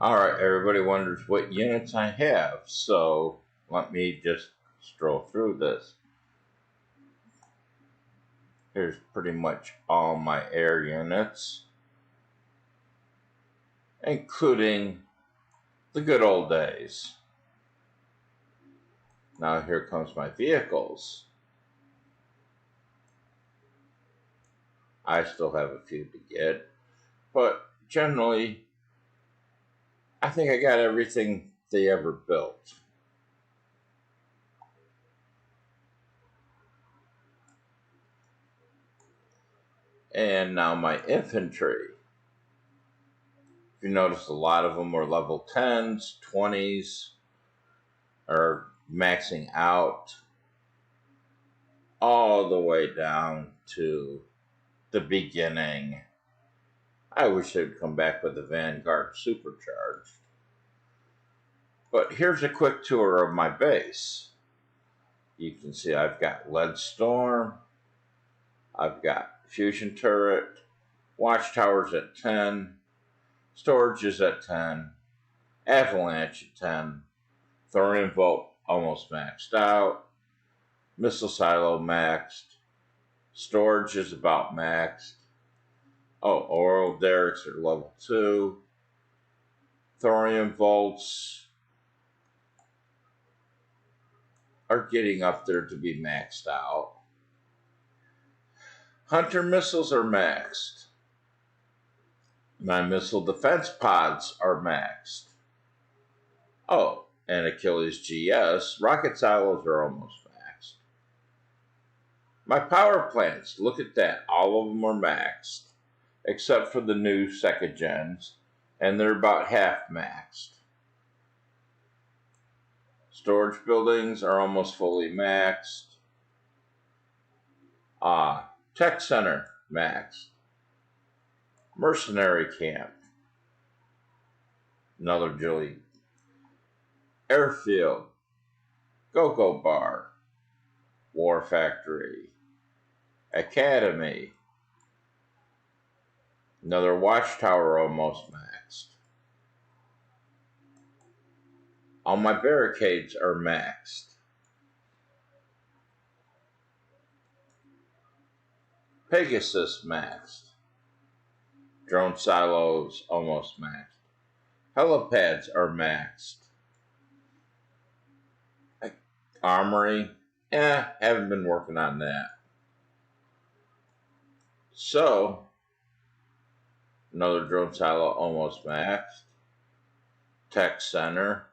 Alright, everybody wonders what units I have, so let me just stroll through this. Here's pretty much all my air units, including the good old days. Now here comes my vehicles. I still have a few to get, but generally, I think I got everything they ever built. And now my infantry. If you notice, a lot of them were level 10s, 20s, or maxing out all the way down to the beginning. I wish they'd come back with the Vanguard Supercharged. But here's a quick tour of my base. You can see I've got Lead Storm, I've got Fusion Turret, Watchtowers at 10, Storage is at 10, Avalanche at 10, Thorium Vault almost maxed out, Missile Silo maxed, Storage is about maxed. Oh, Oral Derricks are level 2. Thorium Vaults are getting up there to be maxed out. Hunter missiles are maxed. My missile defense pods are maxed. Oh, and Achilles GS, rocket silos are almost maxed. My power plants, look at that, all of them are maxed, except for the new second gens, and they're about half maxed. Storage buildings are almost fully maxed. Tech center maxed. Mercenary camp, another Julie. Airfield, Go-Go Bar, War Factory, Academy, another Watchtower almost maxed. All my barricades are maxed. Pegasus maxed. Drone silos almost maxed. Helipads are maxed. Armory, haven't been working on that. So, another drone silo almost maxed. Tech center.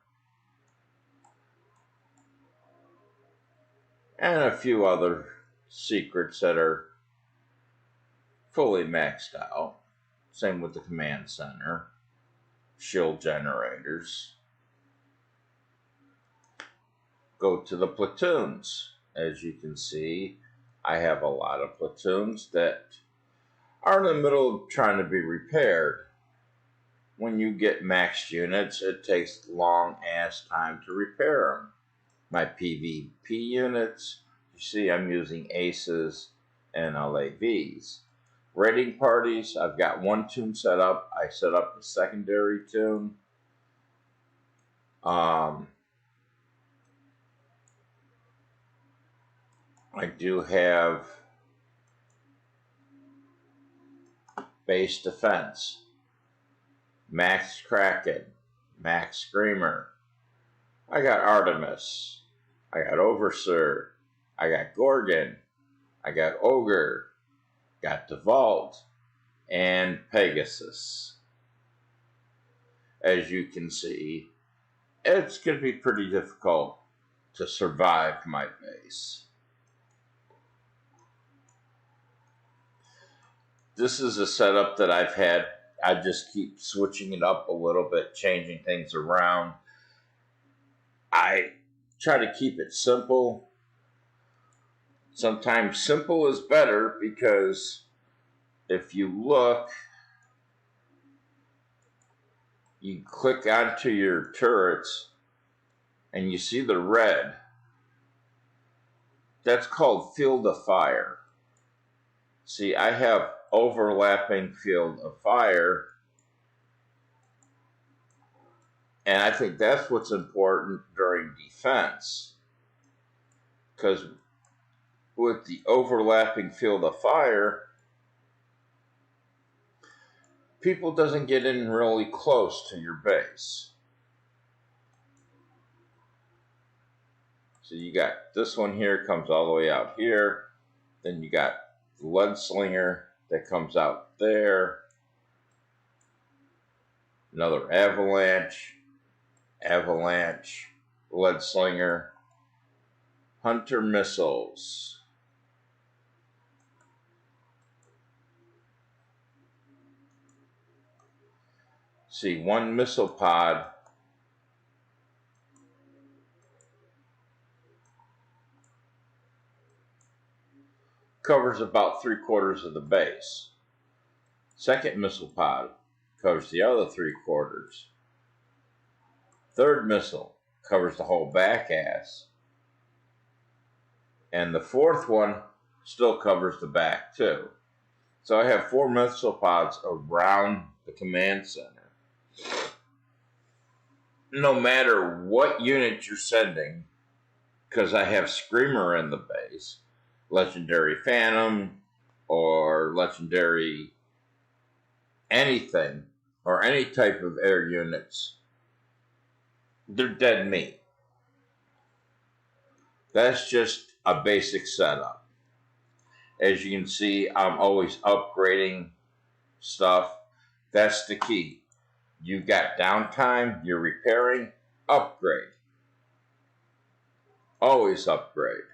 And a few other secrets that are fully maxed out. Same with the command center. Shield generators. Go to the platoons. As you can see, I have a lot of platoons that are in the middle of trying to be repaired. When you get maxed units, it takes long ass time to repair them. My PvP units, you see I'm using ACEs and LAVs. Raiding parties, I've got one tune set up. I set up the secondary tune. I do have base defense, Max Kraken, Max Screamer. I got Artemis, I got Overseer, I got Gorgon, I got Ogre, got DeVault, and Pegasus. As you can see, it's going to be pretty difficult to survive my base. This is a setup that I've had. I just keep switching it up a little bit, changing things around. I try to keep it simple. Sometimes simple is better because if you look, you click onto your turrets and you see the red. That's called field of fire. See, I have overlapping field of fire And I think that's what's important during defense, because with the overlapping field of fire, people doesn't get in really close to your base. So you got this one here comes all the way out here. Then you got the lead slinger that comes out there. Another avalanche, lead slinger, Hunter missiles. See, one missile pod covers about 3/4 of the base. Second missile pod covers the other 3/4. Third missile covers the whole back ass. And the fourth one still covers the back too. So I have 4 missile pods around the command center. No matter what unit you're sending, because I have Screamer in the base, Legendary Phantom, or Legendary anything, or any type of air units, they're dead meat. That's just a basic setup. As you can see, I'm always upgrading stuff. That's the key. You got downtime, you're repairing, upgrade. Always upgrade.